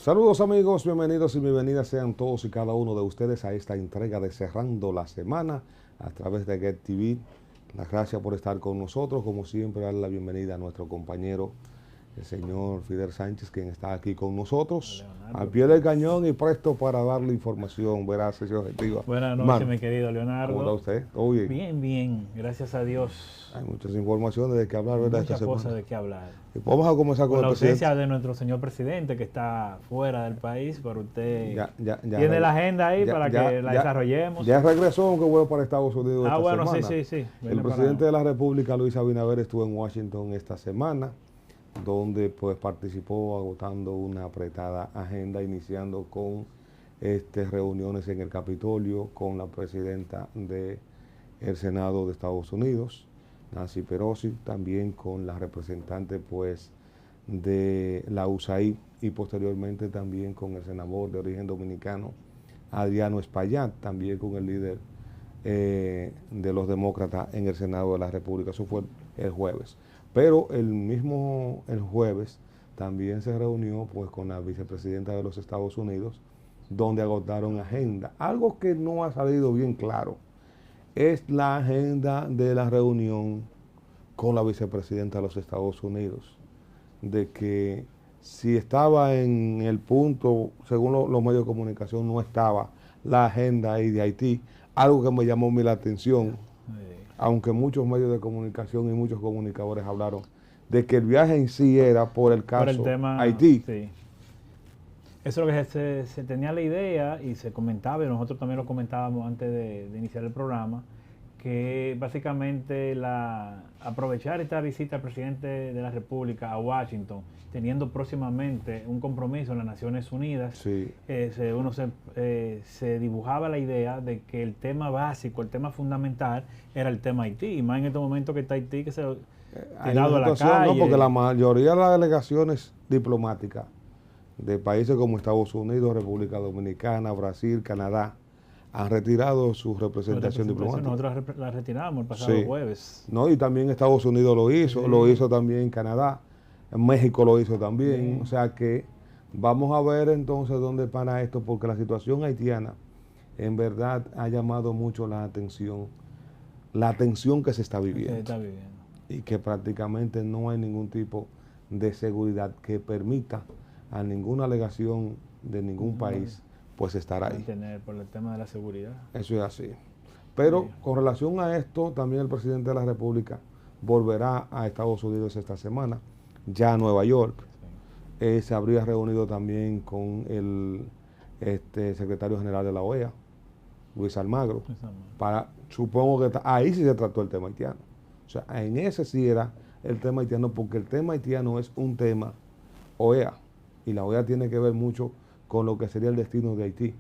Saludos amigos, bienvenidos y bienvenidas sean todos y cada uno de ustedes a esta entrega de Cerrando la Semana a través de Get TV. Las gracias por estar con nosotros, como siempre darle la bienvenida a nuestro compañero, el señor Fidel Sánchez, quien está aquí con nosotros, Leonardo, al pie del cañón y presto para darle información veraz y objetiva. Buenas noches, mi querido Leonardo. ¿Cómo está usted? ¿Todo bien? Bien, bien, gracias a Dios. Hay muchas informaciones de qué hablar, ¿verdad? Muchas cosas de qué hablar. Y vamos a comenzar con la el presidente. ausencia de nuestro señor presidente que está fuera del país, pero usted Ya tiene la agenda ahí para que la desarrollemos. Ya regresó, aunque vuelve para Estados Unidos esta bueno, semana. sí. El presidente de la República, Luis Abinader, estuvo en Washington esta semana, donde pues participó agotando una apretada agenda, iniciando con reuniones en el Capitolio con la presidenta del Senado de Estados Unidos, Nancy Pelosi, también con la representante pues de la USAID y posteriormente también con el senador de origen dominicano, Adriano Espaillat, también con el líder de los demócratas en el Senado de la República. Eso fue el jueves. Pero el jueves también se reunió pues con la vicepresidenta de los Estados Unidos, donde agotaron agenda. Algo que no ha salido bien claro es la agenda de la reunión con la vicepresidenta de los Estados Unidos, de que si estaba en el punto, según los medios de comunicación, no estaba la agenda ahí de Haití, algo que me llamó la atención, aunque muchos medios de comunicación y muchos comunicadores hablaron de que el viaje en sí era por el caso el tema, Haití. Sí. Eso es lo que se tenía la idea y se comentaba, y nosotros también lo comentábamos antes de iniciar el programa, que básicamente aprovechar esta visita al presidente de la República a Washington, teniendo próximamente un compromiso en las Naciones Unidas, Sí. Se dibujaba la idea de que el tema básico, el tema fundamental, era el tema Haití, y más en este momento que está Haití, que se ha tirado a la calle. No, porque la mayoría de las delegaciones diplomáticas de países como Estados Unidos, República Dominicana, Brasil, Canadá, han retirado su representación diplomática. Nosotros la retiramos el pasado jueves. No, y también Estados Unidos lo hizo también Canadá, México lo hizo también. O sea que vamos a ver entonces dónde para esto, porque la situación haitiana en verdad ha llamado mucho la atención que se está viviendo. Y que prácticamente no hay ningún tipo de seguridad que permita a ninguna alegación de ningún país pues estar ahí. Por el tema de la seguridad. Eso es así. Pero con relación a esto, también el presidente de la República volverá a Estados Unidos esta semana, ya a Nueva York. Se habría reunido también con el secretario general de la OEA, Luis Almagro, supongo que ahí sí se trató el tema haitiano. O sea, en ese sí era el tema haitiano, porque el tema haitiano es un tema OEA, y la OEA tiene que ver mucho con lo que sería el destino de Haití,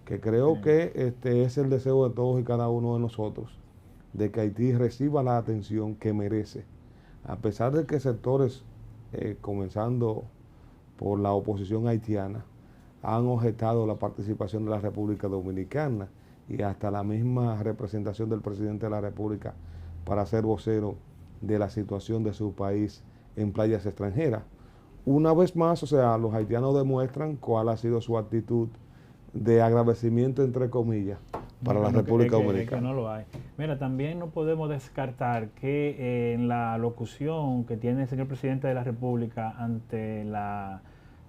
que creo que es el deseo de todos y cada uno de nosotros, de que Haití reciba la atención que merece, a pesar de que sectores, comenzando por la oposición haitiana, han objetado la participación de la República Dominicana y hasta la misma representación del presidente de la República para ser vocero de la situación de su país en playas extranjeras. Una vez más, o sea, los haitianos demuestran cuál ha sido su actitud de agradecimiento, entre comillas, para la República Dominicana. Que no lo hay. Mira, también no podemos descartar que en la locución que tiene el señor presidente de la República ante la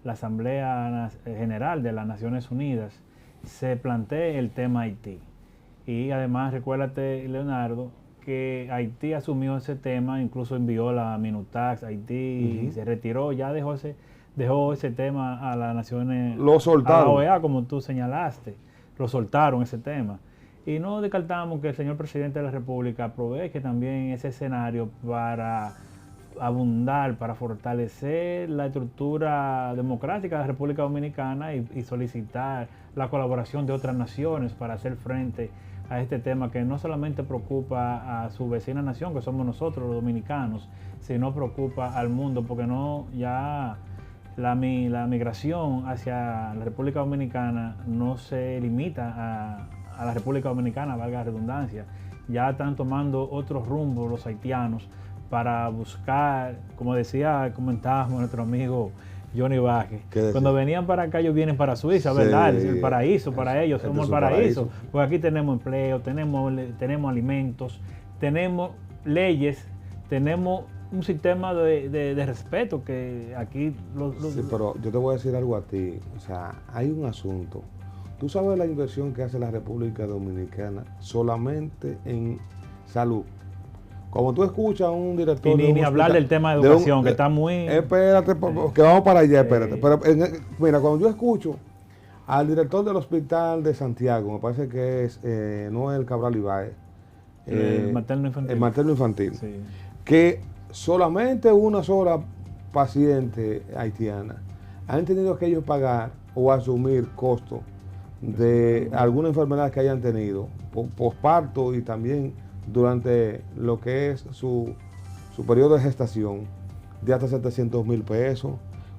Asamblea General de las Naciones Unidas se plantea el tema Haití. Y además, recuérdate, Leonardo, que Haití asumió ese tema, incluso envió la Minutax a Haití y se retiró, ya dejó ese tema a las Naciones, lo soltaron, a la OEA, como tú señalaste, lo soltaron ese tema. Y no descartamos que el señor presidente de la República aproveche también ese escenario para abundar, para fortalecer la estructura democrática de la República Dominicana y solicitar la colaboración de otras naciones para hacer frente a este tema que no solamente preocupa a su vecina nación, que somos nosotros los dominicanos, sino preocupa al mundo, porque ya la migración hacia la República Dominicana no se limita a la República Dominicana, valga la redundancia. Ya están tomando otros rumbos los haitianos para buscar, como comentábamos nuestro amigo Johnny Vázquez. ¿Qué decía? Cuando venían para acá, ellos vienen para Suiza, Sí, ¿verdad? El paraíso para ellos, este somos es el un paraíso. paraíso. Pues aquí tenemos empleo, tenemos alimentos, tenemos leyes, tenemos un sistema de respeto que aquí Sí, pero yo te voy a decir algo a ti. O sea, hay un asunto. Tú sabes la inversión que hace la República Dominicana solamente en salud. Como tú escuchas a un director y de un ni hablar hospital- del tema de de un- educación, que está muy... Espérate, que vamos para allá, Sí. espérate. Pero mira, cuando yo escucho al director del hospital de Santiago, me parece que es Noel Cabral Ibáez, el materno infantil. el materno infantil, Sí. que solamente una sola paciente haitiana han tenido que ellos pagar o asumir costos de alguna enfermedad que hayan tenido, posparto y también durante lo que es su periodo de gestación, de hasta 700,000 pesos.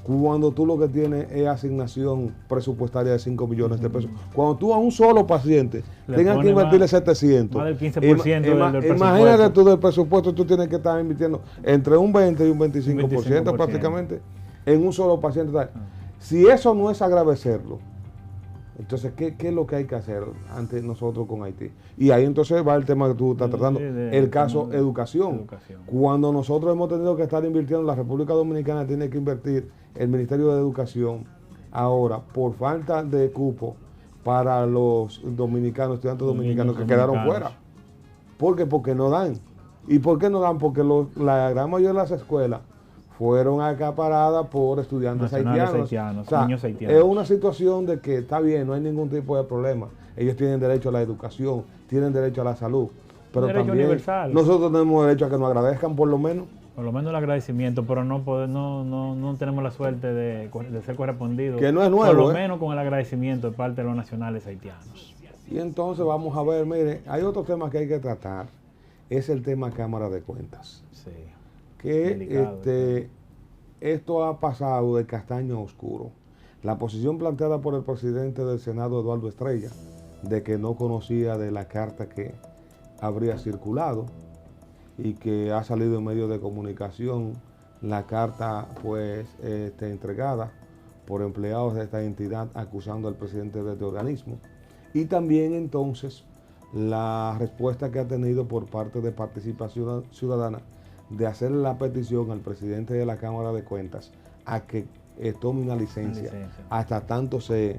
Cuando tú lo que tienes es asignación presupuestaria de 5 millones de pesos. Cuando tú a un solo paciente Le tengas que pone invertirle 700. más del 15% del Imagínate presupuesto. tú del presupuesto, tú tienes que estar invirtiendo entre un 20 y un 25%, 25%. prácticamente en un solo paciente. Si eso no es agradecerlo, entonces, ¿qué es lo que hay que hacer ante nosotros con Haití? Y ahí entonces va el tema que tú estás tratando, el caso educación. Cuando nosotros hemos tenido que estar invirtiendo, la República Dominicana tiene que invertir, el Ministerio de Educación, ahora, por falta de cupo para los dominicanos, estudiantes dominicanos que quedaron fuera. ¿Por qué? Porque no dan. ¿Y por qué no dan? Porque la gran mayoría de las escuelas fueron acaparadas por estudiantes haitianos. O sea, niños haitianos. es una situación de que está bien, no hay ningún tipo de problema. Ellos tienen derecho a la educación, tienen derecho a la salud. Pero derecho también universal. nosotros tenemos derecho a que nos agradezcan por lo menos. Por lo menos el agradecimiento, pero no tenemos la suerte de ser correspondidos. Que no es nuevo, por lo menos con el agradecimiento de parte de los nacionales haitianos. Y entonces vamos a ver, mire, hay otro tema que hay que tratar, es el tema Cámara de Cuentas. Sí. Que Delicado, esto ha pasado de castaño a oscuro. La posición planteada por el presidente del Senado, Eduardo Estrella, de que no conocía de la carta que habría circulado y que ha salido en medios de comunicación, la carta pues entregada por empleados de esta entidad acusando al presidente de este organismo. Y también entonces la respuesta que ha tenido por parte de Participación Ciudadana de hacer la petición al presidente de la Cámara de Cuentas a que tome una licencia hasta tanto se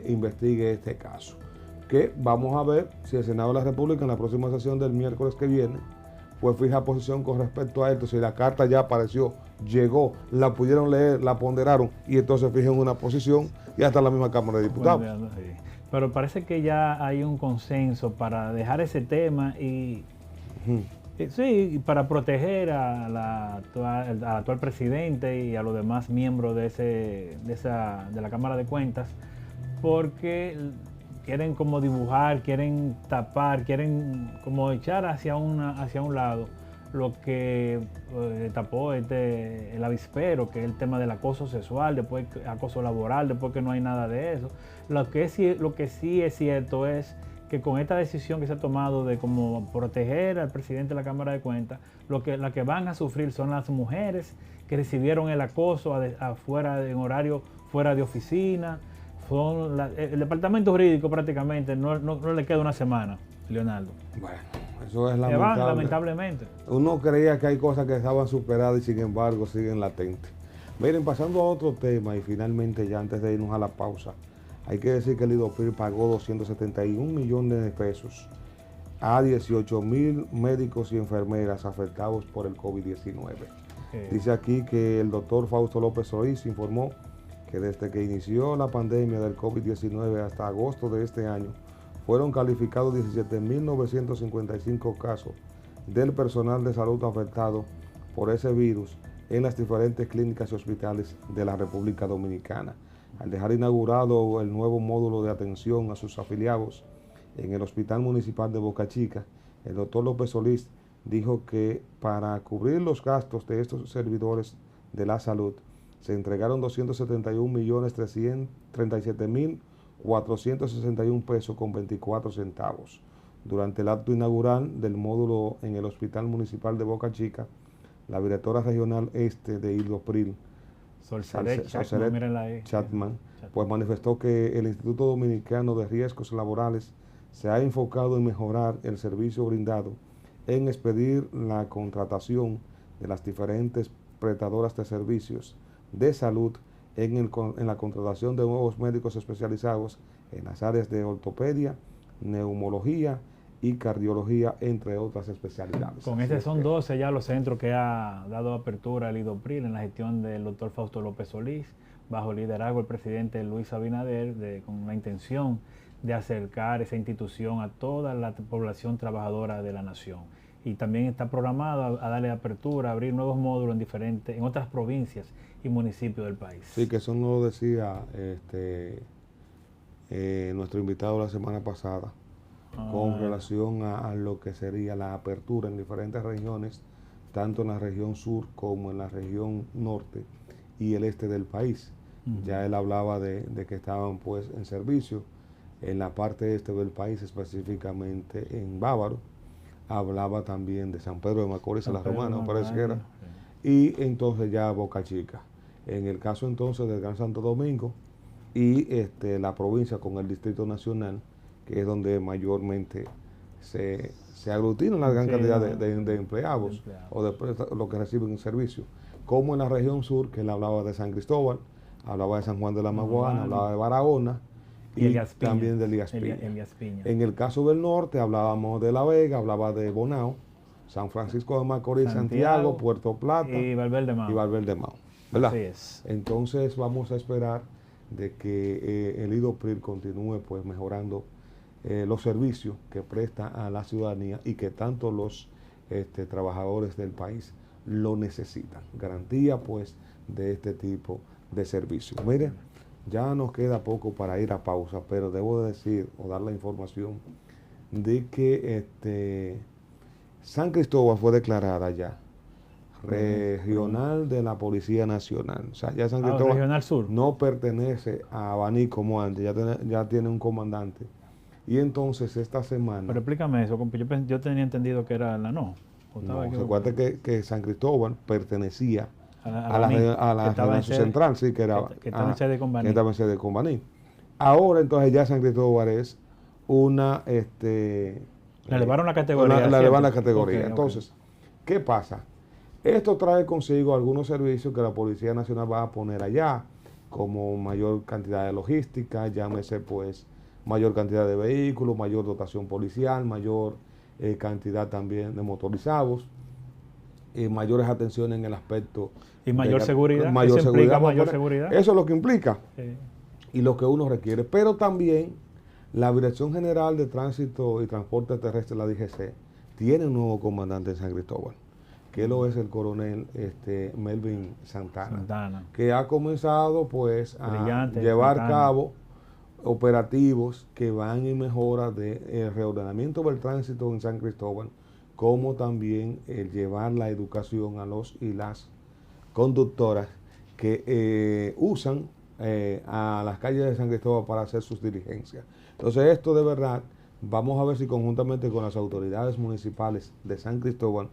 investigue este caso. Que vamos a ver si el Senado de la República en la próxima sesión del miércoles que viene pues fija posición con respecto a esto, si la carta ya apareció, llegó, la pudieron leer, la ponderaron y entonces fijan una posición y hasta la misma Cámara de Diputados. Bueno, sí. Pero parece que ya hay un consenso para dejar ese tema y... Sí, para proteger al actual presidente y a los demás miembros de la Cámara de Cuentas, porque quieren como dibujar, quieren tapar, quieren como echar hacia un lado lo que tapó el avispero, que es el tema del acoso sexual, después acoso laboral, después que no hay nada de eso. Lo que sí es cierto es que con esta decisión que se ha tomado de como proteger al presidente de la Cámara de Cuentas, las que van a sufrir son las mujeres que recibieron el acoso afuera, en horario fuera de oficina. El departamento jurídico prácticamente no le queda una semana, Leonardo. Bueno, eso es lamentable. Lamentablemente. Uno creía que hay cosas que estaban superadas y sin embargo siguen latentes. Miren, pasando a otro tema y finalmente ya antes de irnos a la pausa, hay que decir que el IDOPIR pagó 271 millones de pesos a 18,000 médicos y enfermeras afectados por el COVID-19. Dice aquí que el doctor Fausto López Solís informó que desde que inició la pandemia del COVID-19 hasta agosto de este año, fueron calificados 17,955 casos del personal de salud afectado por ese virus en las diferentes clínicas y hospitales de la República Dominicana. Al dejar inaugurado el nuevo módulo de atención a sus afiliados en el Hospital Municipal de Boca Chica, el doctor López Solís dijo que para cubrir los gastos de estos servidores de la salud, se entregaron 271,337,461 pesos con 24 centavos. Durante el acto inaugural del módulo en el Hospital Municipal de Boca Chica, la directora regional este de IDOPIR, Solceret Chapman, pues manifestó que el Instituto Dominicano de Riesgos Laborales se ha enfocado en mejorar el servicio brindado, en expedir la contratación de las diferentes prestadoras de servicios de salud, en la contratación de nuevos médicos especializados en las áreas de ortopedia, neumología y cardiología, entre otras especialidades. Con este son 12 ya los centros que ha dado apertura el IDOPRIL en la gestión del doctor Fausto López Solís, bajo el liderazgo del presidente Luis Abinader, con la intención de acercar esa institución a toda la población trabajadora de la nación. Y también está programado a darle apertura, a abrir nuevos módulos en otras provincias y municipios del país. Sí, que eso nos lo decía nuestro invitado la semana pasada, con relación a lo que sería la apertura en diferentes regiones, tanto en la región sur como en la región norte y el este del país. Ya él hablaba de que estaban pues en servicio en la parte este del país, específicamente en Bávaro. Hablaba también de San Pedro de Macorís, la Romana, me parece que era, y entonces ya Boca Chica. En el caso entonces del Gran Santo Domingo y la provincia con el Distrito Nacional, que es donde mayormente se aglutina una gran cantidad de empleados o de los que reciben el servicio, como en la región sur, que él hablaba de San Cristóbal, hablaba de San Juan de la Maguana, hablaba de Barahona y también de Elías Piña. En el caso del norte hablábamos de La Vega, hablaba de Bonao, San Francisco de Macorís, Santiago, Puerto Plata y Valverde Mao. ¿Verdad? Así es. Entonces vamos a esperar de que el IDOPRIL continúe pues mejorando los servicios que presta a la ciudadanía y que tanto los trabajadores del país lo necesitan. Garantía pues de este tipo de servicios. Mire, ya nos queda poco para ir a pausa, pero debo decir o dar la información de que San Cristóbal fue declarada ya regional de la Policía Nacional. O sea, ya San Cristóbal regional sur no pertenece a Baní como antes, ya tiene un comandante. Y entonces esta semana... Pero explícame eso, yo tenía entendido que era la No, recuerda que San Cristóbal pertenecía a la Regional Central, sí, que estaba en sede con Baní. Ahora entonces ya San Cristóbal es una... le elevaron la categoría. Le elevaron la categoría. Entonces, ¿qué pasa? Esto trae consigo algunos servicios que la Policía Nacional va a poner allá, como mayor cantidad de logística, llámese pues mayor cantidad de vehículos, mayor dotación policial, mayor cantidad también de motorizados, mayores atenciones en el aspecto... Y mayor seguridad. Mayor seguridad. Mayor seguridad. Eso es lo que implica y lo que uno requiere. Pero también la Dirección General de Tránsito y Transporte Terrestre, la DGC, tiene un nuevo comandante en San Cristóbal, que lo es el coronel Melvin Santana, que ha comenzado pues a llevar a cabo operativos que van en mejora del reordenamiento del tránsito en San Cristóbal, como también el llevar la educación a los y las conductoras que usan a las calles de San Cristóbal para hacer sus diligencias. Entonces esto de verdad, vamos a ver si conjuntamente con las autoridades municipales de San Cristóbal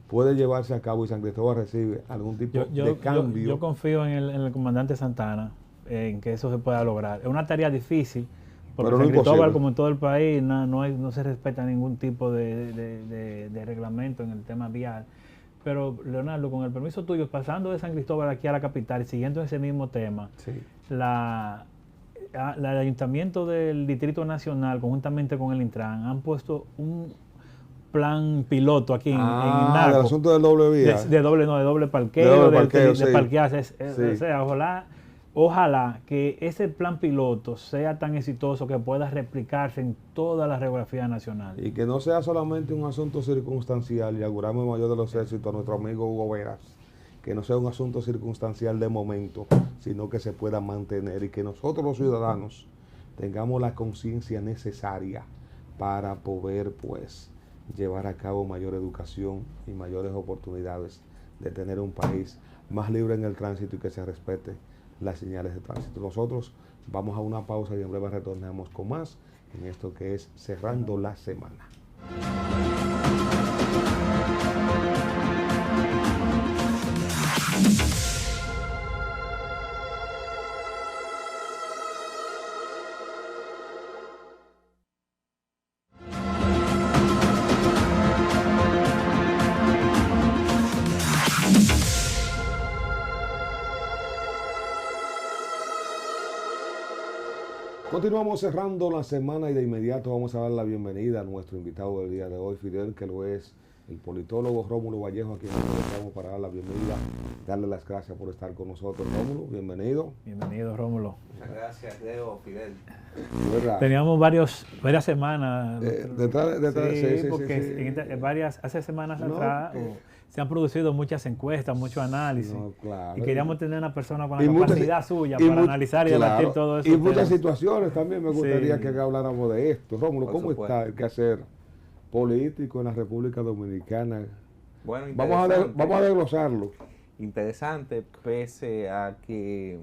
puede llevarse a cabo y San Cristóbal recibe algún tipo de cambio. Yo confío en el comandante Santana, en que eso se pueda lograr. Es una tarea difícil, porque San Cristóbal, como en todo el país, no se respeta ningún tipo de reglamento en el tema vial. Pero, Leonardo, con el permiso tuyo, pasando de San Cristóbal aquí a la capital y siguiendo ese mismo tema, el Ayuntamiento del Distrito Nacional, conjuntamente con el Intran, han puesto un plan piloto aquí en Naco. Del asunto del doble vía. De doble parqueo, de parquearse. O sea, ojalá que ese plan piloto sea tan exitoso que pueda replicarse en toda la geografía nacional. Y que no sea solamente un asunto circunstancial, y auguramos el mayor de los éxitos a nuestro amigo Hugo Veras, que no sea un asunto circunstancial de momento, sino que se pueda mantener y que nosotros los ciudadanos tengamos la conciencia necesaria para poder pues llevar a cabo mayor educación y mayores oportunidades de tener un país más libre en el tránsito y que se respete las señales de tránsito. Nosotros vamos a una pausa y en breve retornamos con más en esto que es Cerrando la Semana. Continuamos cerrando la semana y de inmediato vamos a dar la bienvenida a nuestro invitado del día de hoy, Fidel, que lo es el politólogo Rómulo Vallejo, a quien nos para dar la bienvenida, darle las gracias por estar con nosotros. Rómulo, bienvenido. Bienvenido, Rómulo. Muchas gracias, Leo, Fidel. Teníamos varias semanas. Sí, porque hace semanas atrás se han producido muchas encuestas, mucho análisis. Claro. Y queríamos tener una persona con la capacidad suya para analizar y debatir todo eso. Y muchas situaciones también me gustaría que habláramos de esto. Rómulo, ¿cómo está el quehacer político en la República Dominicana? Bueno, vamos a desglosarlo. Interesante, pese a que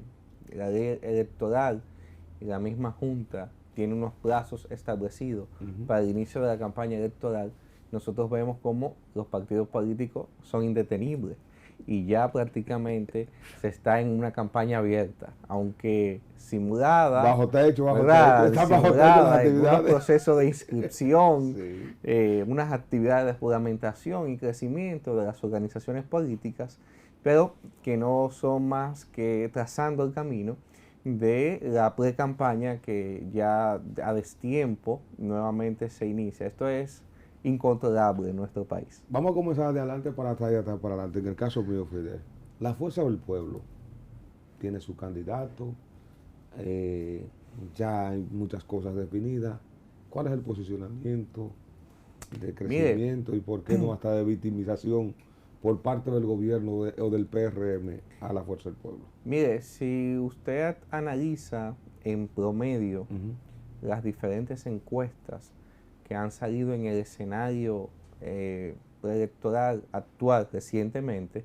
la ley electoral y la misma Junta tiene unos plazos establecidos para el inicio de la campaña electoral, nosotros vemos cómo los partidos políticos son indetenibles y ya prácticamente se está en una campaña abierta, aunque simulada, bajo techo, unos procesos de inscripción, unas actividades de juramentación y crecimiento de las organizaciones políticas, pero que no son más que trazando el camino de la pre-campaña que ya a destiempo nuevamente se inicia. Esto es incontrolable en nuestro país. Vamos a comenzar de adelante para atrás y atrás para adelante. En el caso mío, Fidel, la Fuerza del Pueblo tiene su candidato, ya hay muchas cosas definidas. ¿Cuál es el posicionamiento de crecimiento y por qué no hasta de victimización por parte del gobierno o del PRM a la Fuerza del Pueblo? Mire, si usted analiza en promedio las diferentes encuestas que han salido en el escenario electoral actual recientemente,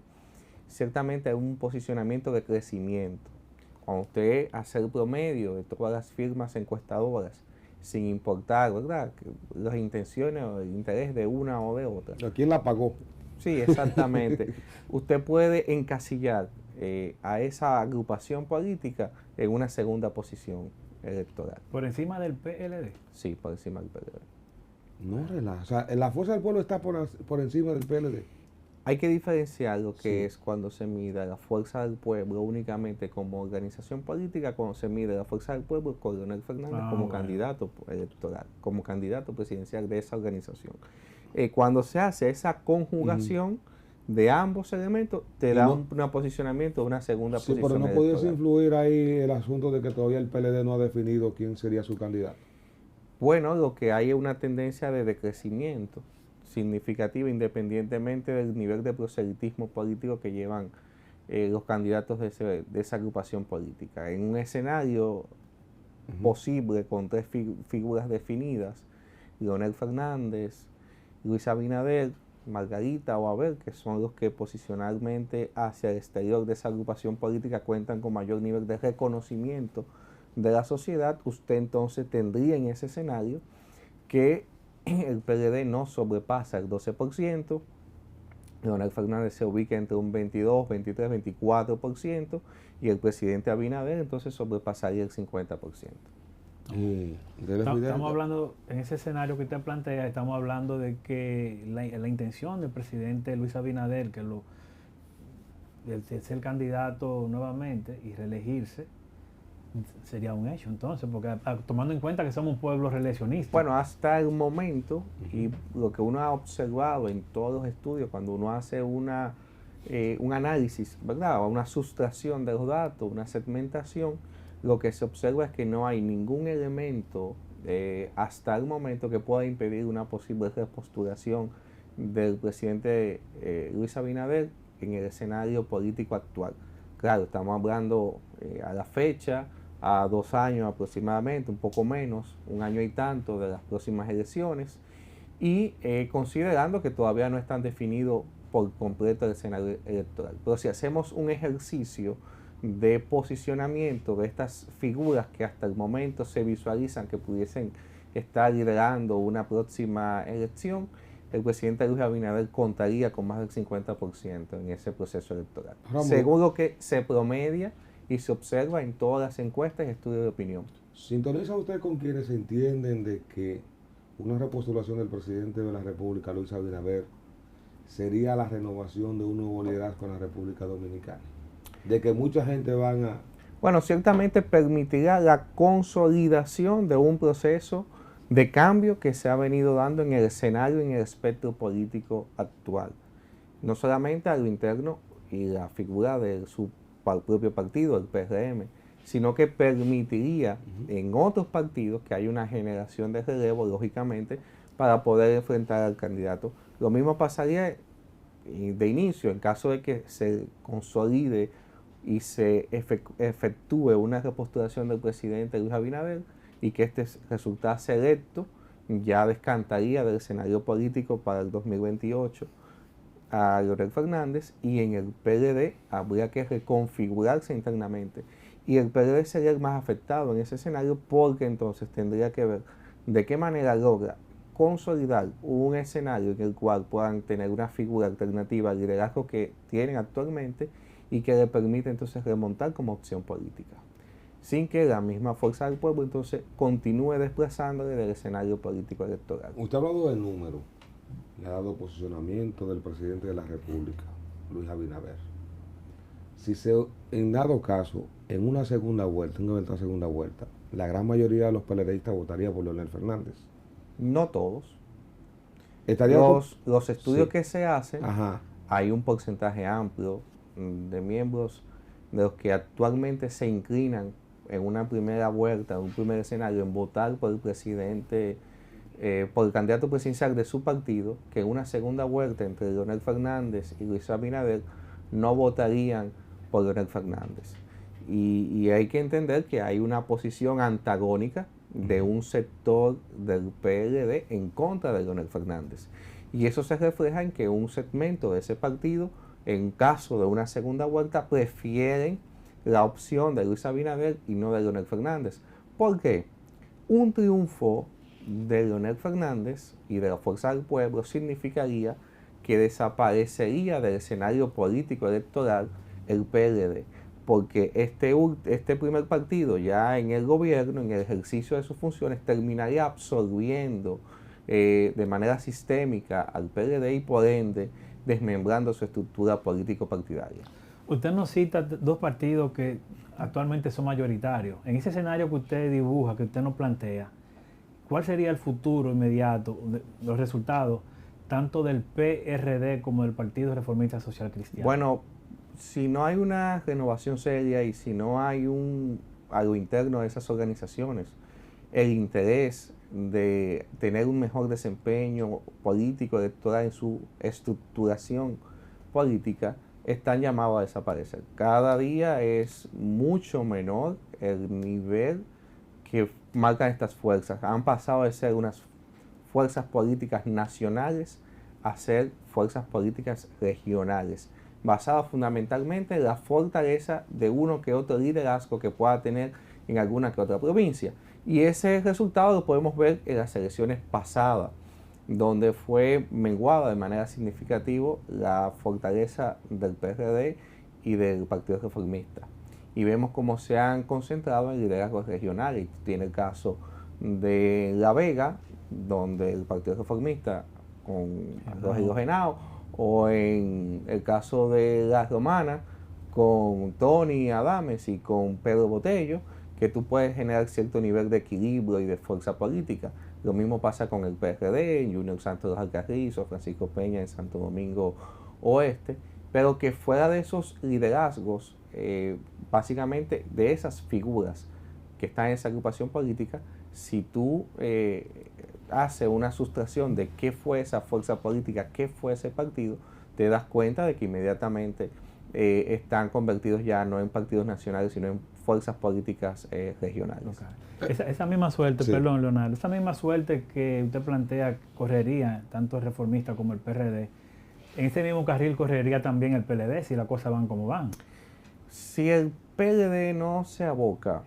ciertamente hay un posicionamiento de crecimiento. Cuando usted hace el promedio de todas las firmas encuestadoras, sin importar, ¿verdad?, las intenciones o el interés de una o de otra. ¿A quién la pagó? Sí, exactamente. Usted puede encasillar a esa agrupación política en una segunda posición electoral. ¿Por encima del PLD? Sí, por encima del PLD. No relaja. O sea, la Fuerza del Pueblo está por encima del PLD. Hay que diferenciar lo que es cuando se mide la Fuerza del Pueblo únicamente como organización política, cuando se mide la Fuerza del Pueblo con Leonel Fernández como candidato electoral, como candidato presidencial de esa organización. Cuando se hace esa conjugación de ambos elementos, te da un posicionamiento, una segunda posición. Sí, pero no pudiese influir ahí el asunto de que todavía el PLD no ha definido quién sería su candidato. Bueno, lo que hay es una tendencia de decrecimiento significativa independientemente del nivel de proselitismo político que llevan los candidatos de esa agrupación política. En un escenario posible con tres figuras definidas, Leonel Fernández, Luis Abinader, Margarita o Abel, que son los que posicionalmente hacia el exterior de esa agrupación política cuentan con mayor nivel de reconocimiento de la sociedad, usted entonces tendría en ese escenario que el PLD no sobrepasa el 12%, Leonel Fernández se ubica entre un 22, 23, 24% y el presidente Abinader entonces sobrepasaría el 50%. Estamos hablando, en ese escenario que usted plantea, estamos hablando de que la intención del presidente Luis Abinader, de ser candidato nuevamente y reelegirse, sería un hecho entonces, porque tomando en cuenta que somos un pueblo reeleccionista. Bueno, hasta el momento, y lo que uno ha observado en todos los estudios, cuando uno hace un análisis, ¿verdad?, una sustracción de los datos, una segmentación, lo que se observa es que no hay ningún elemento hasta el momento que pueda impedir una posible repostulación del presidente Luis Abinader en el escenario político actual. Claro, estamos hablando a la fecha, a 2 años aproximadamente, un poco menos, 1 año y tanto de las próximas elecciones, y considerando que todavía no están definidos por completo el escenario electoral. Pero si hacemos un ejercicio de posicionamiento de estas figuras que hasta el momento se visualizan que pudiesen estar liderando una próxima elección, el presidente Luis Abinader contaría con más del 50% en ese proceso electoral, según lo que se promedia y se observa en todas las encuestas y estudios de opinión. ¿Sintoniza usted con quienes entienden de que una repostulación del presidente de la República, Luis Abinader, sería la renovación de un nuevo liderazgo en la República Dominicana? De que mucha gente van a Bueno, ciertamente permitirá la consolidación de un proceso de cambio que se ha venido dando en el escenario y en el espectro político actual. No solamente a lo interno y la figura de su propio partido, el PRM, sino que permitiría en otros partidos que haya una generación de relevo, lógicamente, para poder enfrentar al candidato. Lo mismo pasaría de inicio en caso de que se consolide y se efectúe una repostulación del presidente Luis Abinader y que este resultase electo, ya descantaría del escenario político para el 2028 a Leonel Fernández, y en el PLD habría que reconfigurarse internamente. Y el PLD sería el más afectado en ese escenario, porque entonces tendría que ver de qué manera logra consolidar un escenario en el cual puedan tener una figura alternativa al liderazgo que tienen actualmente y que le permite entonces remontar como opción política, sin que la misma fuerza del pueblo entonces continúe desplazándole del escenario político electoral. Usted ha hablado de números, le ha dado posicionamiento del presidente de la República, Luis Abinader. Si se, en dado caso, en una segunda vuelta, en una eventual segunda vuelta, la gran mayoría de los PLDistas votaría por Leonel Fernández. No todos. ¿Estaría Los estudios sí. que se hacen, Ajá. hay un porcentaje amplio de miembros de los que actualmente se inclinan en una primera vuelta, en un primer escenario, en votar por el presidente, por el candidato presidencial de su partido, que en una segunda vuelta entre Leonel Fernández y Luis Abinader no votarían por Leonel Fernández. Y hay que entender que hay una posición antagónica de un sector del PLD en contra de Leonel Fernández. Y eso se refleja en que un segmento de ese partido, en caso de una segunda vuelta, prefieren la opción de Luis Abinader y no de Leonel Fernández. ¿Por qué? Un triunfo de Leonel Fernández y de la Fuerza del Pueblo significaría que desaparecería del escenario político electoral el PLD, porque este primer partido ya en el gobierno, en el ejercicio de sus funciones, terminaría absorbiendo de manera sistémica al PLD y por ende desmembrando su estructura político-partidaria. Usted nos cita dos partidos que actualmente son mayoritarios. En ese escenario que usted dibuja, que usted nos plantea, ¿cuál sería el futuro inmediato, los resultados, tanto del PRD como del Partido Reformista Social Cristiano? Bueno, si no hay una renovación seria y si no hay algo interno de esas organizaciones, el interés de tener un mejor desempeño político electoral en su estructuración política, están llamados a desaparecer. Cada día es mucho menor el nivel que marcan estas fuerzas. Han pasado de ser unas fuerzas políticas nacionales a ser fuerzas políticas regionales, basadas fundamentalmente en la fortaleza de uno que otro liderazgo que pueda tener en alguna que otra provincia. Y ese resultado lo podemos ver en las elecciones pasadas, donde fue menguada de manera significativa la fortaleza del PRD y del Partido Reformista. Y vemos cómo se han concentrado en liderazgos regionales. Tiene el caso de La Vega, donde el Partido Reformista con Rogelio Henao, o en el caso de La Romana, con Tony Adames y con Pedro Botello, que tú puedes generar cierto nivel de equilibrio y de fuerza política. Lo mismo pasa con el PRD, Junior Santos Alcarrizo, Francisco Peña en Santo Domingo Oeste, pero que fuera de esos liderazgos, básicamente de esas figuras que están en esa agrupación política, si tú haces una sustracción de qué fue esa fuerza política, qué fue ese partido, te das cuenta de que inmediatamente están convertidos ya no en partidos nacionales, sino en fuerzas políticas regionales. Okay. Esa misma suerte, Sí. perdón Leonardo, esa misma suerte que usted plantea correría tanto el reformista como el PRD, en ese mismo carril correría también el PLD si las cosas van como van. Si el PLD no se aboca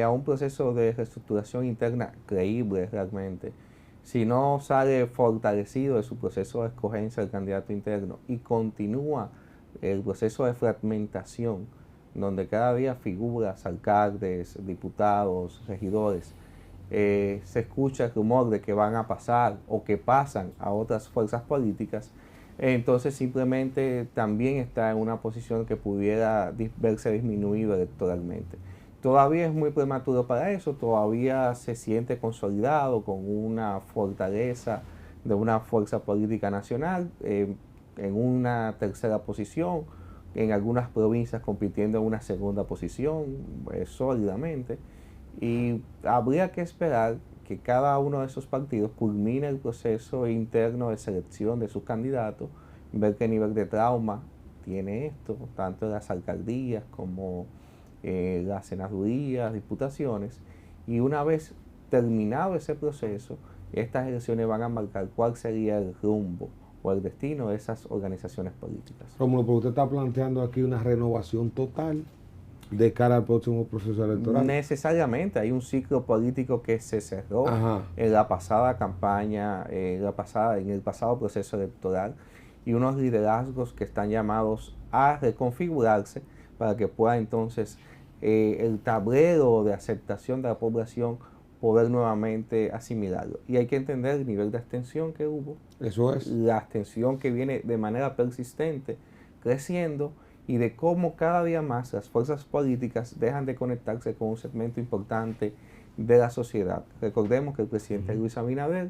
a un proceso de reestructuración interna creíble realmente, si no sale fortalecido de su proceso de escogencia del candidato interno y continúa el proceso de fragmentación, donde cada día figuras, alcaldes, diputados, regidores, se escucha el rumor de que van a pasar o que pasan a otras fuerzas políticas, entonces simplemente también está en una posición que pudiera verse disminuido electoralmente. Todavía es muy prematuro para eso, todavía se siente consolidado con una fortaleza de una fuerza política nacional, en una tercera posición, en algunas provincias compitiendo en una segunda posición, sólidamente, y habría que esperar que cada uno de esos partidos culmine el proceso interno de selección de sus candidatos, ver qué nivel de trauma tiene esto, tanto en las alcaldías como las senadurías, diputaciones, y una vez terminado ese proceso, estas elecciones van a marcar cuál sería el rumbo o el destino de esas organizaciones políticas. Rómulo, pero usted está planteando aquí una renovación total de cara al próximo proceso electoral. Necesariamente, hay un ciclo político que se cerró en la pasada campaña, en el pasado proceso electoral, y unos liderazgos que están llamados a reconfigurarse para que pueda entonces el tablero de aceptación de la población poder nuevamente asimilarlo. Y hay que entender el nivel de abstención que hubo. Eso es. La abstención que viene de manera persistente creciendo, y de cómo cada día más las fuerzas políticas dejan de conectarse con un segmento importante de la sociedad. Recordemos que el presidente Luis Abinader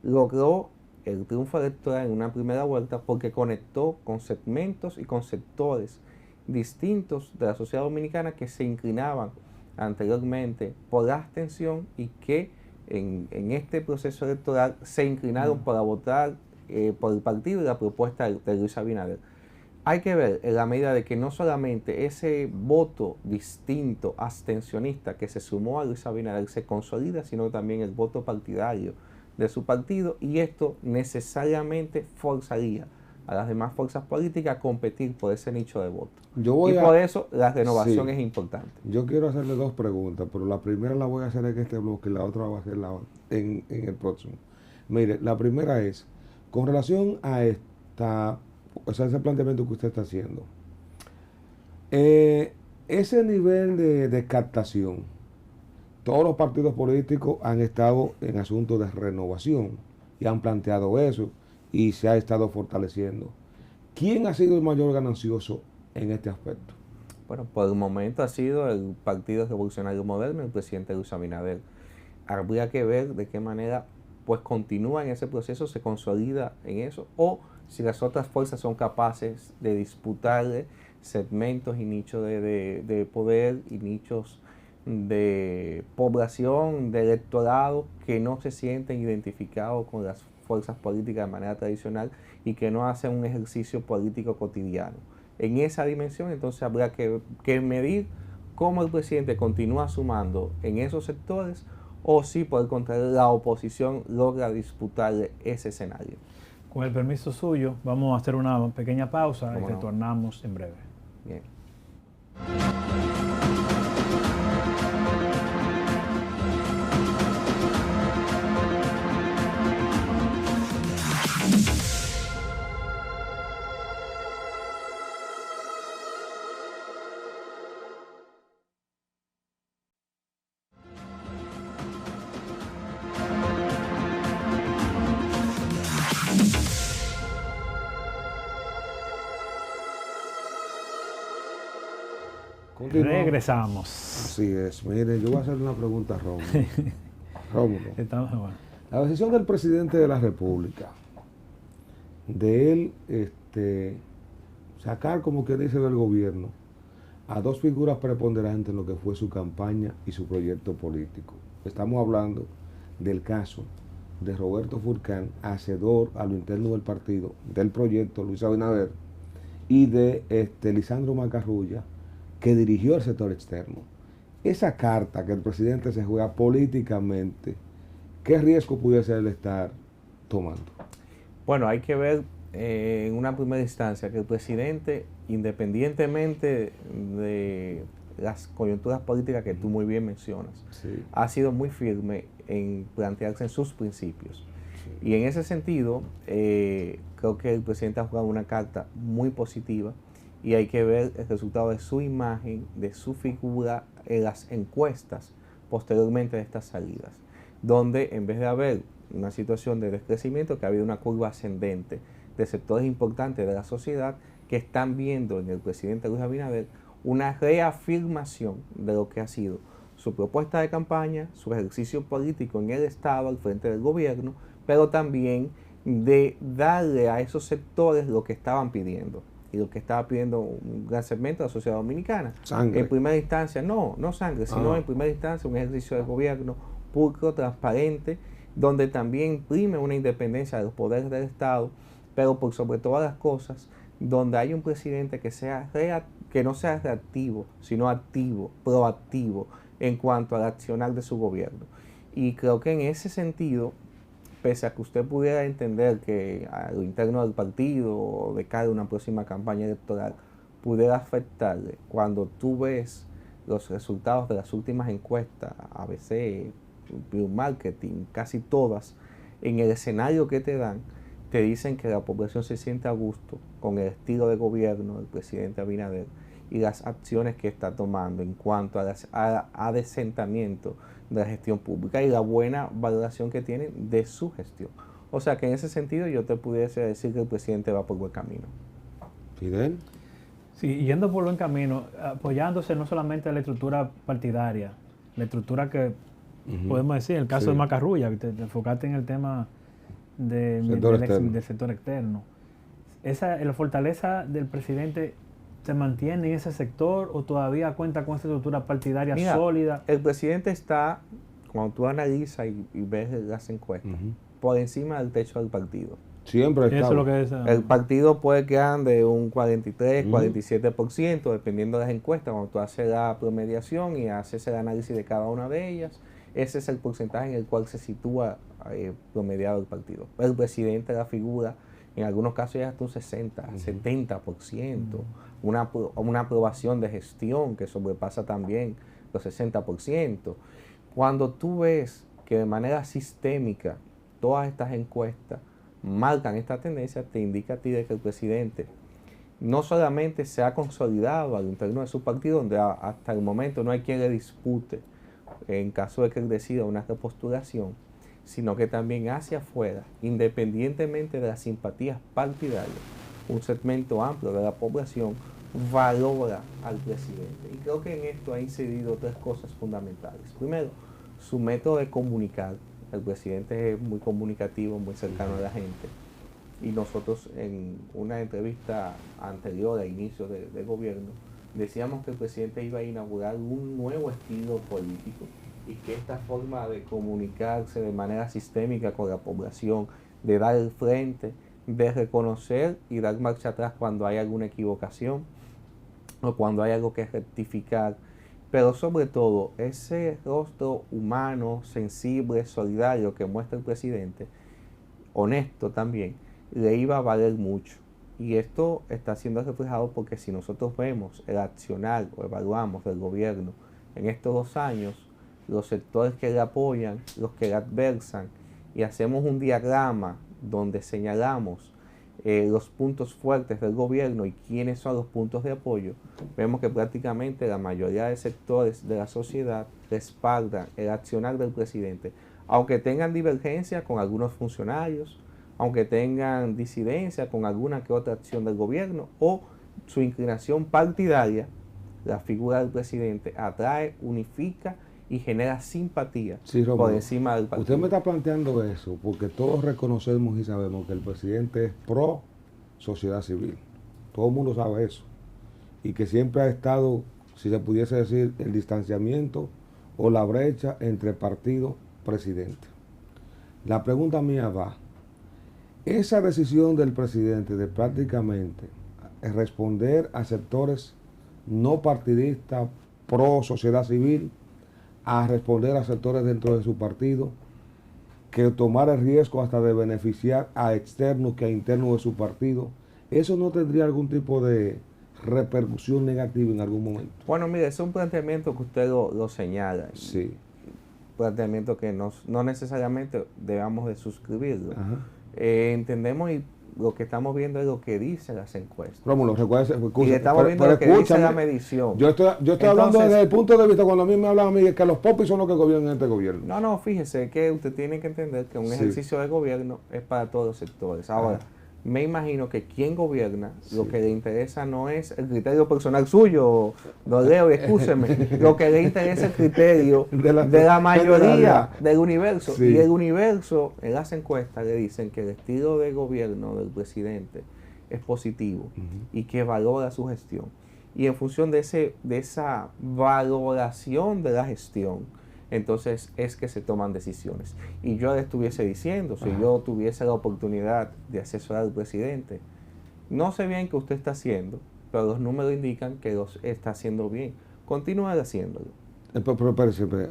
logró el triunfo electoral en una primera vuelta porque conectó con segmentos y con sectores distintos de la sociedad dominicana que se inclinaban anteriormente por la abstención y que en este proceso electoral se inclinaron para votar por el partido y la propuesta de Luis Abinader. Hay que ver en la medida de que no solamente ese voto distinto, abstencionista, que se sumó a Luis Abinader se consolida, sino también el voto partidario de su partido, y esto necesariamente forzaría a las demás fuerzas políticas a competir por ese nicho de voto. Por eso la renovación es importante. Yo quiero hacerle dos preguntas, pero la primera la voy a hacer en este bloque y la otra va a ser en el próximo. Mire, la primera es, con relación a ese planteamiento que usted está haciendo, ese nivel de captación, todos los partidos políticos han estado en asuntos de renovación y han planteado eso y se ha estado fortaleciendo. ¿Quién ha sido el mayor ganancioso en este aspecto? Bueno, por el momento ha sido el Partido Revolucionario Moderno, el presidente Luis Abinader. Habría que ver de qué manera pues continúa en ese proceso, se consolida en eso, o si las otras fuerzas son capaces de disputarle segmentos y nichos de poder y nichos de población, de electorado que no se sienten identificados con las fuerzas políticas de manera tradicional y que no hacen un ejercicio político cotidiano. En esa dimensión entonces habría que medir cómo el presidente continúa sumando en esos sectores, o si por el contrario la oposición logra disputarle ese escenario. Con el permiso suyo, vamos a hacer una pequeña pausa y retornamos en breve. Bien. Regresamos. Así es. Mire, yo voy a hacer una pregunta a Rómulo. Rómulo. Bueno. La decisión del presidente de la República de él sacar, como que dice, del gobierno a dos figuras preponderantes en lo que fue su campaña y su proyecto político. Estamos hablando del caso de Roberto Fulcán, hacedor a lo interno del partido, del proyecto Luis Abinader, y de Lisandro Macarrulla, que dirigió el sector externo. Esa carta que el presidente se juega políticamente, ¿qué riesgo pudiese él estar tomando? Bueno, hay que ver en una primera instancia que el presidente, independientemente de las coyunturas políticas que tú muy bien mencionas, ha sido muy firme en plantearse en sus principios. Y en ese sentido, creo que el presidente ha jugado una carta muy positiva, y hay que ver el resultado de su imagen, de su figura en las encuestas posteriormente de estas salidas, donde en vez de haber una situación de descrecimiento, que ha habido una curva ascendente de sectores importantes de la sociedad que están viendo en el presidente Luis Abinader una reafirmación de lo que ha sido su propuesta de campaña, su ejercicio político en el Estado al frente del gobierno, pero también de darle a esos sectores lo que estaban pidiendo. Y lo que estaba pidiendo un gran segmento de la sociedad dominicana. Sangre. En primera instancia, no sangre, sino en primera instancia un ejercicio de gobierno pulcro, transparente, donde también prime una independencia de los poderes del Estado, pero por sobre todas las cosas, donde hay un presidente que no sea reactivo, sino activo, proactivo en cuanto al accionar de su gobierno. Y creo que en ese sentido, pese a que usted pudiera entender que a lo interno del partido o de cara a una próxima campaña electoral pudiera afectarle, cuando tú ves los resultados de las últimas encuestas, ABC, Pure Marketing, casi todas, en el escenario que te dan, te dicen que la población se siente a gusto con el estilo de gobierno del presidente Abinader y las acciones que está tomando en cuanto a adesentamiento de la gestión pública y la buena valoración que tiene de su gestión. O sea que en ese sentido yo te pudiese decir que el presidente va por buen camino. Fidel. Sí, yendo por buen camino, apoyándose no solamente en la estructura partidaria, la estructura que podemos decir, el caso de Macarrulla, que te enfocaste en el tema del sector externo. ¿La fortaleza del presidente se mantiene en ese sector o todavía cuenta con esa estructura partidaria sólida? El presidente está, cuando tú analizas y ves las encuestas, por encima del techo del partido. Siempre está. Eso es lo que es, el partido puede quedar de un 43, 47%, dependiendo de las encuestas. Cuando tú haces la promediación y haces el análisis de cada una de ellas, ese es el porcentaje en el cual se sitúa promediado el partido. El presidente, la figura, en algunos casos ya hasta un 60, 70%. Una aprobación de gestión que sobrepasa también los 60%. Cuando tú ves que de manera sistémica todas estas encuestas marcan esta tendencia, te indica a ti de que el presidente no solamente se ha consolidado al interno de su partido, donde hasta el momento no hay quien le dispute en caso de que él decida una repostulación, sino que también hacia afuera, independientemente de las simpatías partidarias, un segmento amplio de la población valora al presidente. Y creo que en esto ha incidido tres cosas fundamentales. Primero, su método de comunicar. El presidente es muy comunicativo, muy cercano a la gente. Y nosotros en una entrevista anterior a inicio de gobierno, decíamos que el presidente iba a inaugurar un nuevo estilo político y que esta forma de comunicarse de manera sistémica con la población, de dar el frente, de reconocer y dar marcha atrás cuando hay alguna equivocación o cuando hay algo que rectificar, pero sobre todo ese rostro humano, sensible, solidario que muestra el presidente, honesto también, le iba a valer mucho. Y esto está siendo reflejado porque si nosotros vemos el accionar o evaluamos del gobierno en estos 2 años, los sectores que le apoyan, los que le adversan, y hacemos un diagrama donde señalamos los puntos fuertes del gobierno y quiénes son los puntos de apoyo, vemos que prácticamente la mayoría de sectores de la sociedad respaldan el accionar del presidente, aunque tengan divergencia con algunos funcionarios, aunque tengan disidencia con alguna que otra acción del gobierno o su inclinación partidaria, la figura del presidente atrae, unifica y genera simpatía por encima del partido. Usted me está planteando eso porque todos reconocemos y sabemos que el presidente es pro sociedad civil. Todo el mundo sabe eso. Y que siempre ha estado, si se pudiese decir, el distanciamiento o la brecha entre partido presidente. La pregunta mía va, esa decisión del presidente de prácticamente responder a sectores no partidistas pro sociedad civil, a responder a sectores dentro de su partido, que tomar el riesgo hasta de beneficiar a externos que a internos de su partido, ¿eso no tendría algún tipo de repercusión negativa en algún momento? Bueno, mire, es un planteamiento que usted lo señala. Sí. Un planteamiento que no necesariamente debamos de suscribirlo. Entendemos y lo que estamos viendo es lo que dicen las encuestas. Rómulo, recuerda, y estamos viendo lo que dice la medición. Yo estoy hablando desde el punto de vista, cuando a mí me hablan a mí, que los popis son los que gobiernan este gobierno. No, fíjese que usted tiene que entender que un ejercicio de gobierno es para todos los sectores. Ahora, me imagino que quien gobierna, lo que le interesa no es el criterio personal suyo, don Leo, y excúseme, lo que le interesa es el criterio de la mayoría del universo. Sí. Y el universo, en las encuestas le dicen que el estilo de gobierno del presidente es positivo y que valora su gestión. Y en función de esa valoración de la gestión, entonces es que se toman decisiones. Y yo le estuviese diciendo, si yo tuviese la oportunidad de asesorar al presidente, no sé bien qué usted está haciendo, pero los números indican que lo está haciendo bien. Continúe haciéndolo. Pero,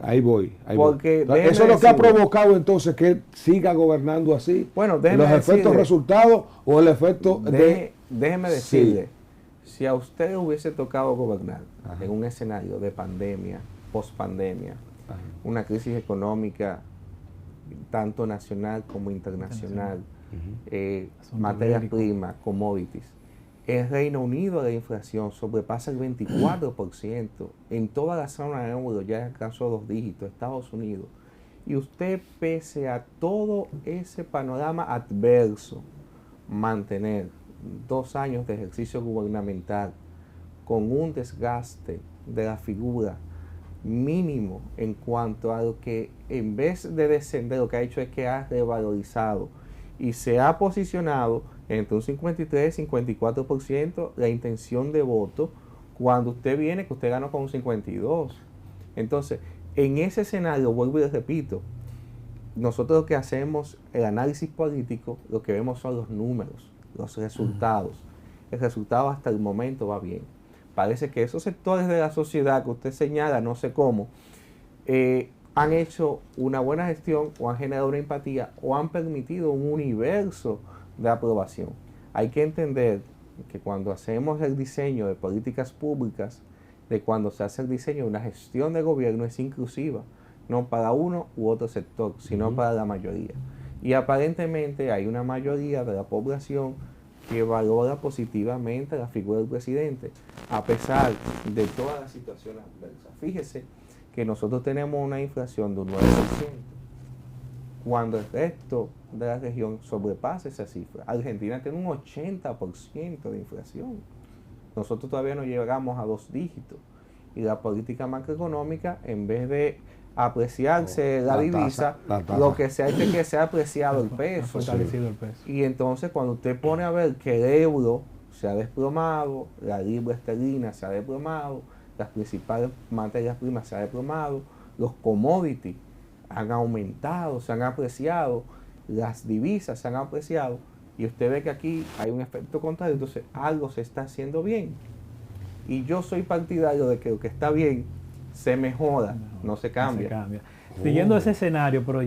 ahí voy. Porque eso es lo que ha provocado entonces que él siga gobernando así. Bueno, los efectos resultados o el efecto déjeme decirle, si a usted hubiese tocado gobernar en un escenario de pandemia, pospandemia, una crisis económica tanto nacional como internacional, materias primas, commodities. En Reino Unido la inflación sobrepasa el 24%, en toda la zona euro ya alcanzó 2 dígitos, Estados Unidos. Y usted, pese a todo ese panorama adverso, mantener 2 años de ejercicio gubernamental con un desgaste de la figura mínimo en cuanto a lo que en vez de descender lo que ha hecho es que ha revalorizado y se ha posicionado entre un 53 y 54% la intención de voto cuando usted viene que usted ganó con un 52%. Entonces, en ese escenario, vuelvo y les repito, nosotros lo que hacemos, el análisis político, lo que vemos son los números, los resultados. El resultado hasta el momento va bien. Parece que esos sectores de la sociedad que usted señala, no sé cómo, han hecho una buena gestión o han generado una empatía o han permitido un universo de aprobación. Hay que entender que cuando hacemos el diseño de políticas públicas, de cuando se hace el diseño de una gestión de gobierno es inclusiva, no para uno u otro sector, sino para la mayoría. Y aparentemente hay una mayoría de la población que valora positivamente la figura del presidente, a pesar de todas las situaciones adversas. Fíjese que nosotros tenemos una inflación de un 9%, cuando el resto de la región sobrepasa esa cifra. Argentina tiene un 80% de inflación. Nosotros todavía no llegamos a 2 dígitos. Y la política macroeconómica, en vez de apreciarse la divisa, lo que se ha hecho es que se ha apreciado el peso. Fortalecido el peso. Y entonces cuando usted pone a ver que el euro se ha desplomado, la libra esterlina se ha desplomado, las principales materias primas se han desplomado, los commodities han aumentado, se han apreciado, las divisas se han apreciado, y usted ve que aquí hay un efecto contrario, entonces algo se está haciendo bien. Y yo soy partidario de que lo que está bien se mejora, no se cambia. Siguiendo ese escenario, pero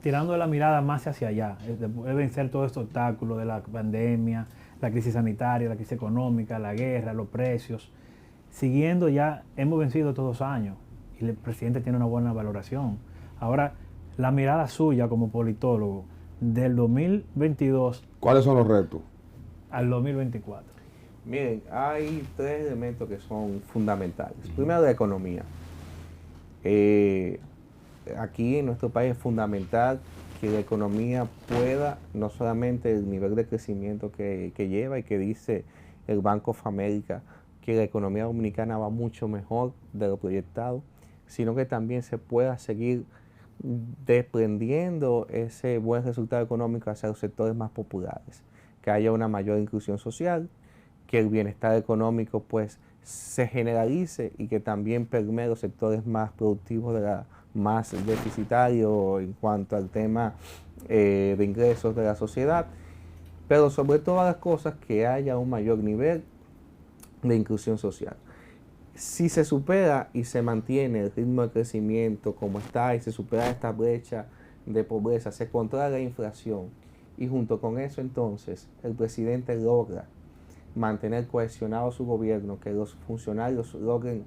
tirando la mirada más hacia allá, de vencer todos estos obstáculos de la pandemia, la crisis sanitaria, la crisis económica, la guerra, los precios. Siguiendo ya, hemos vencido estos 2 años y el presidente tiene una buena valoración. Ahora, la mirada suya como politólogo del 2022. ¿Cuáles son los retos? Al 2024. Miren, hay 3 elementos que son fundamentales. Primero, la economía. Aquí en nuestro país es fundamental que la economía pueda, no solamente el nivel de crecimiento que lleva y que dice el Bank of America, que la economía dominicana va mucho mejor de lo proyectado, sino que también se pueda seguir desprendiendo ese buen resultado económico hacia los sectores más populares, que haya una mayor inclusión social, que el bienestar económico pues se generalice y que también permee los sectores más productivos, más deficitarios en cuanto al tema de ingresos de la sociedad, pero sobre todas las cosas que haya un mayor nivel de inclusión social. Si se supera y se mantiene el ritmo de crecimiento como está y se supera esta brecha de pobreza, se controla la inflación y junto con eso entonces el presidente logra mantener cohesionado su gobierno, que los funcionarios logren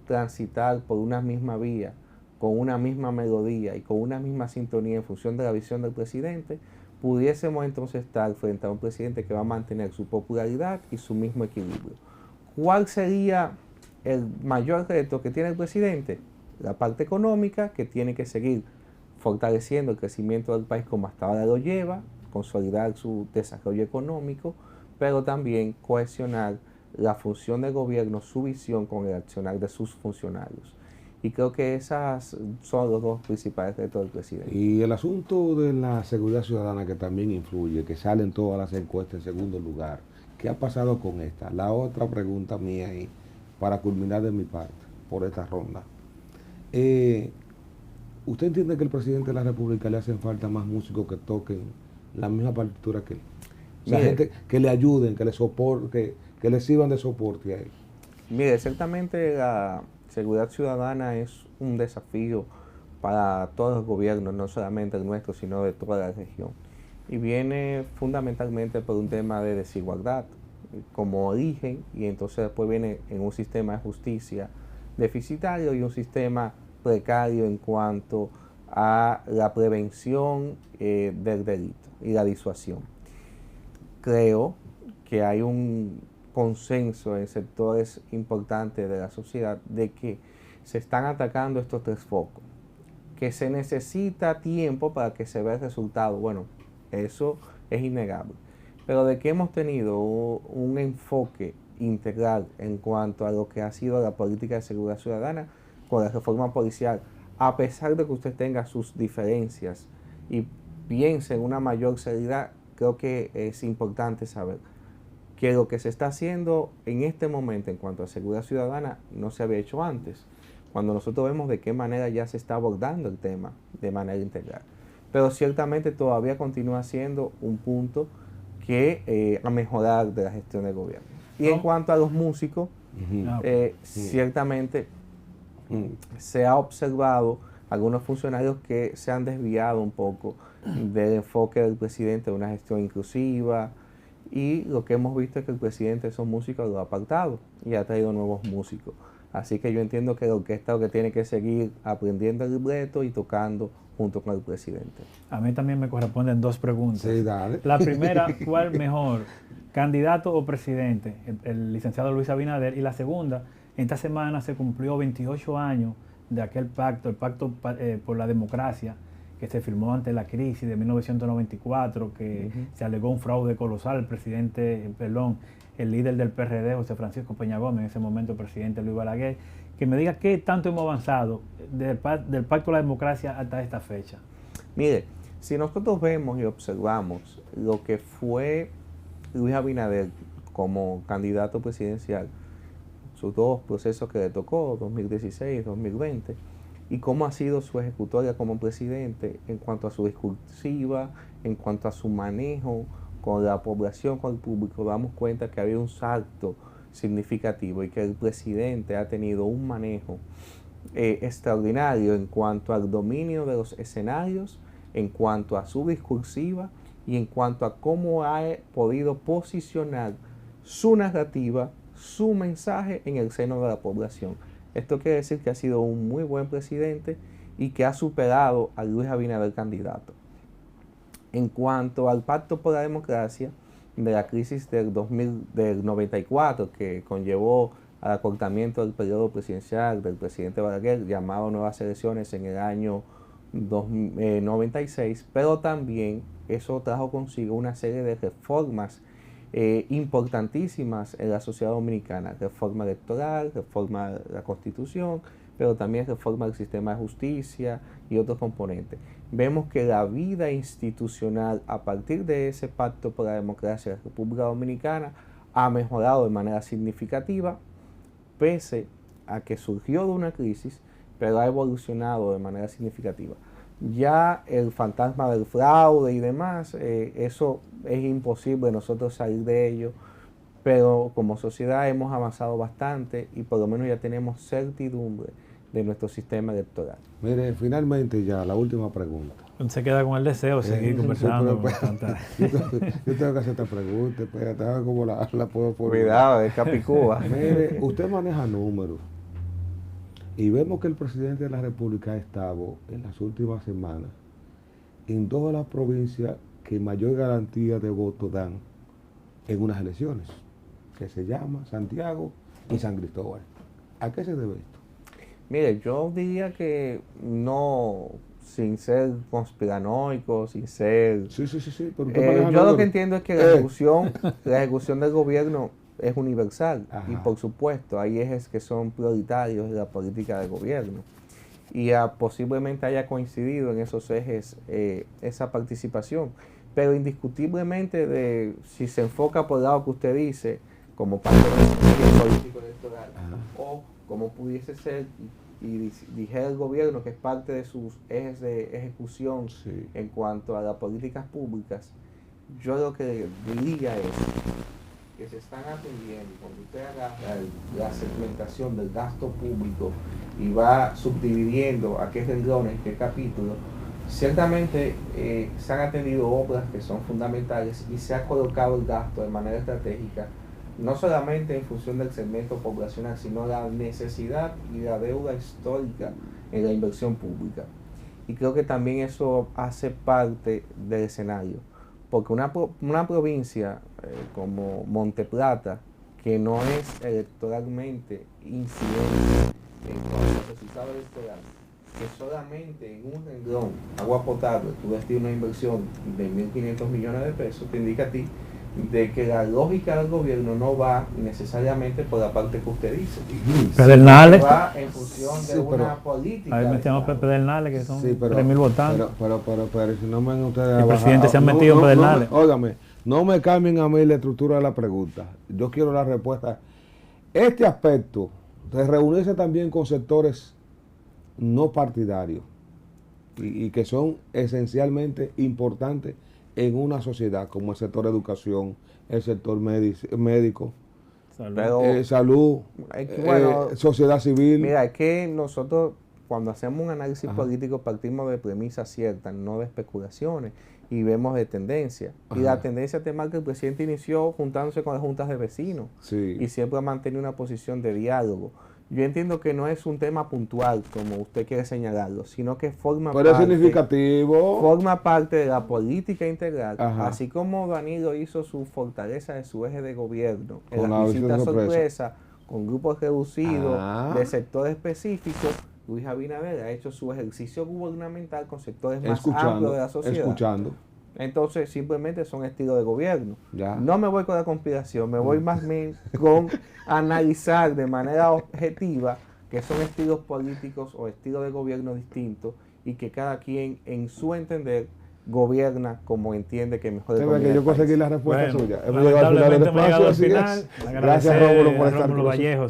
transitar por una misma vía, con una misma melodía y con una misma sintonía en función de la visión del presidente, pudiésemos entonces estar frente a un presidente que va a mantener su popularidad y su mismo equilibrio. ¿Cuál sería el mayor reto que tiene el presidente? La parte económica, que tiene que seguir fortaleciendo el crecimiento del país como hasta ahora lo lleva, consolidar su desarrollo económico, pero también cohesionar la función del gobierno, su visión con el accionar de sus funcionarios. Y creo que esas son los dos principales retos del presidente. Y el asunto de la seguridad ciudadana, que también influye, que salen todas las encuestas en segundo lugar, ¿qué ha pasado con esta? La otra pregunta mía ahí, para culminar de mi parte, por esta ronda. ¿Usted entiende que al presidente de la República le hacen falta más músicos que toquen la misma partitura que él? O sea, Mire, gente que le ayuden, que le soporte, que le sirvan de soporte a él. Mire, ciertamente la seguridad ciudadana es un desafío para todos los gobiernos, no solamente el nuestro, sino de toda la región. Y viene fundamentalmente por un tema de desigualdad como origen, y entonces después viene en un sistema de justicia deficitario y un sistema precario en cuanto a la prevención del delito y la disuasión. Creo que hay un consenso en sectores importantes de la sociedad de que se están atacando estos tres focos, que se necesita tiempo para que se vea el resultado. Bueno, eso es innegable, pero de que hemos tenido un enfoque integral en cuanto a lo que ha sido la política de seguridad ciudadana con la reforma policial, a pesar de que usted tenga sus diferencias y piense en una mayor seriedad, creo que es importante saber que lo que se está haciendo en este momento en cuanto a seguridad ciudadana no se había hecho antes, cuando nosotros vemos de qué manera ya se está abordando el tema de manera integral. Pero ciertamente todavía continúa siendo un punto que a mejorar de la gestión del gobierno. Y en cuanto a los músicos, ciertamente se ha observado algunos funcionarios que se han desviado un poco del enfoque del presidente de una gestión inclusiva, y lo que hemos visto es que el presidente de esos músicos lo ha apartado y ha traído nuevos músicos. Así que yo entiendo que la orquesta lo que tiene que seguir aprendiendo el libreto y tocando junto con el presidente. A mí también me corresponden dos preguntas. Sí, dale. La primera, ¿cuál mejor, candidato o presidente? El licenciado Luis Abinader. Y la segunda, esta semana se cumplió 28 años de aquel pacto, el Pacto por la Democracia, que se firmó ante la crisis de 1994, que se alegó un fraude colosal. El presidente, el líder del PRD, José Francisco Peña Gómez, en ese momento el presidente Luis Balaguer, que me diga qué tanto hemos avanzado del Pacto por la Democracia hasta esta fecha. Mire, si nosotros vemos y observamos lo que fue Luis Abinader como candidato presidencial, sus dos procesos que le tocó, 2016 y 2020, y cómo ha sido su ejecutoria como presidente en cuanto a su discursiva, en cuanto a su manejo con la población, con el público, damos cuenta que había un salto significativo y que el presidente ha tenido un manejo extraordinario en cuanto al dominio de los escenarios, en cuanto a su discursiva y en cuanto a cómo ha podido posicionar su narrativa, su mensaje en el seno de la población. Esto quiere decir que ha sido un muy buen presidente y que ha superado a Luis Abinader candidato. En cuanto al Pacto por la Democracia, de la crisis del 94, que conllevó al acortamiento del periodo presidencial del presidente Balaguer, llamado nuevas elecciones en el año 96, pero también eso trajo consigo una serie de reformas importantísimas en la sociedad dominicana: reforma electoral, reforma de la Constitución, pero también reforma del sistema de justicia y otros componentes. Vemos que la vida institucional a partir de ese Pacto por la Democracia de la República Dominicana ha mejorado de manera significativa, pese a que surgió de una crisis, pero ha evolucionado de manera significativa. Ya el fantasma del fraude y demás, eso es imposible nosotros salir de ello, pero como sociedad hemos avanzado bastante y por lo menos ya tenemos certidumbre de nuestro sistema electoral. Mire, finalmente ya, la última pregunta. Se queda con el deseo de seguir conversando. Yo tengo que hacer esta pregunta, espérate, a ver cómo la puedo poner. Cuidado, es Capicúa. Mire, usted maneja números y vemos que el presidente de la República ha estado en las últimas semanas en todas las provincias que mayor garantía de voto dan en unas elecciones, que se llama Santiago y San Cristóbal. ¿A qué se debe esto? Mire, yo diría que no sin ser conspiranoico, sin ser... Sí, pero usted maneja yo lo números. que entiendo es que la ejecución del gobierno es universal. Ajá. Y por supuesto hay ejes que son prioritarios de la política del gobierno. Y posiblemente haya coincidido en esos ejes esa participación. Pero indiscutiblemente, si se enfoca por el lado que usted dice, como parte del político electoral, o como pudiese ser, y dijera el gobierno que es parte de sus ejes de ejecución en cuanto a las políticas públicas, yo lo que diría es que se están atendiendo, cuando usted haga la segmentación del gasto público y va subdividiendo a qué renglones, qué capítulos, ciertamente se han atendido obras que son fundamentales y se ha colocado el gasto de manera estratégica, no solamente en función del segmento poblacional, sino la necesidad y la deuda histórica en la inversión pública. Y creo que también eso hace parte del escenario, porque una provincia como Monteplata, que no es electoralmente incidente en cuanto al resultado electoral, que solamente en un renglón, agua potable, tú destinas una inversión de 1.500 millones de pesos, te indica a ti de que la lógica del gobierno no va necesariamente por la parte que usted dice. Pedernales. Va en función de una política. Ahí metíamos Pedernales, que son 3.000 votantes. Pero si no me ven ustedes el presidente se ha metido en Pedernales. Óigame, no me cambien a mí la estructura de la pregunta. Yo quiero la respuesta. Este aspecto de reunirse también con sectores no partidarios y que son esencialmente importantes en una sociedad, como el sector educación, el sector médico, salud, sociedad civil. Mira, es que nosotros cuando hacemos un análisis político partimos de premisas ciertas, no de especulaciones, y vemos de tendencia. Y la tendencia te marca que el presidente inició juntándose con las juntas de vecinos y siempre ha mantenido una posición de diálogo. Yo entiendo que no es un tema puntual, como usted quiere señalarlo, sino que forma parte de la política integral, así como Danilo hizo su fortaleza de su eje de gobierno, en la visita sorpresa, con grupos reducidos de sectores específicos. Luis Abinader ha hecho su ejercicio gubernamental con sectores más amplios de la sociedad. Entonces, simplemente son estilos de gobierno. No me voy con la conspiración, me voy más bien con analizar de manera objetiva que son estilos políticos o estilos de gobierno distintos y que cada quien, en su entender, gobierna como entiende que mejor le conviene. Que yo conseguí la respuesta suya. Hemos llegado al final. Gracias, Rómulo, por estar Rómulo Vallejo,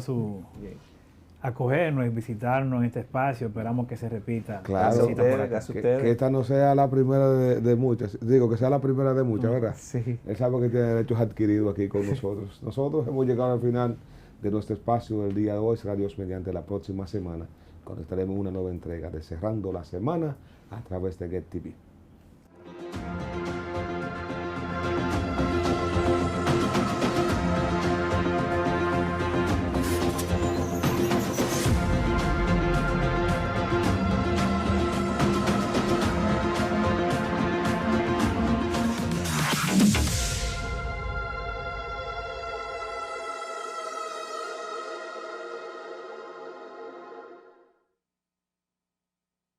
acogernos y visitarnos en este espacio. Esperamos que se repita. Claro, que esta no sea la primera de muchas. Digo, que sea la primera de muchas, ¿verdad? Sí. Él sabe que tiene derechos adquiridos aquí con nosotros. Nosotros hemos llegado al final de nuestro espacio del día de hoy. Será Dios mediante la próxima semana, cuando estaremos en una nueva entrega de Cerrando la Semana a través de Get TV.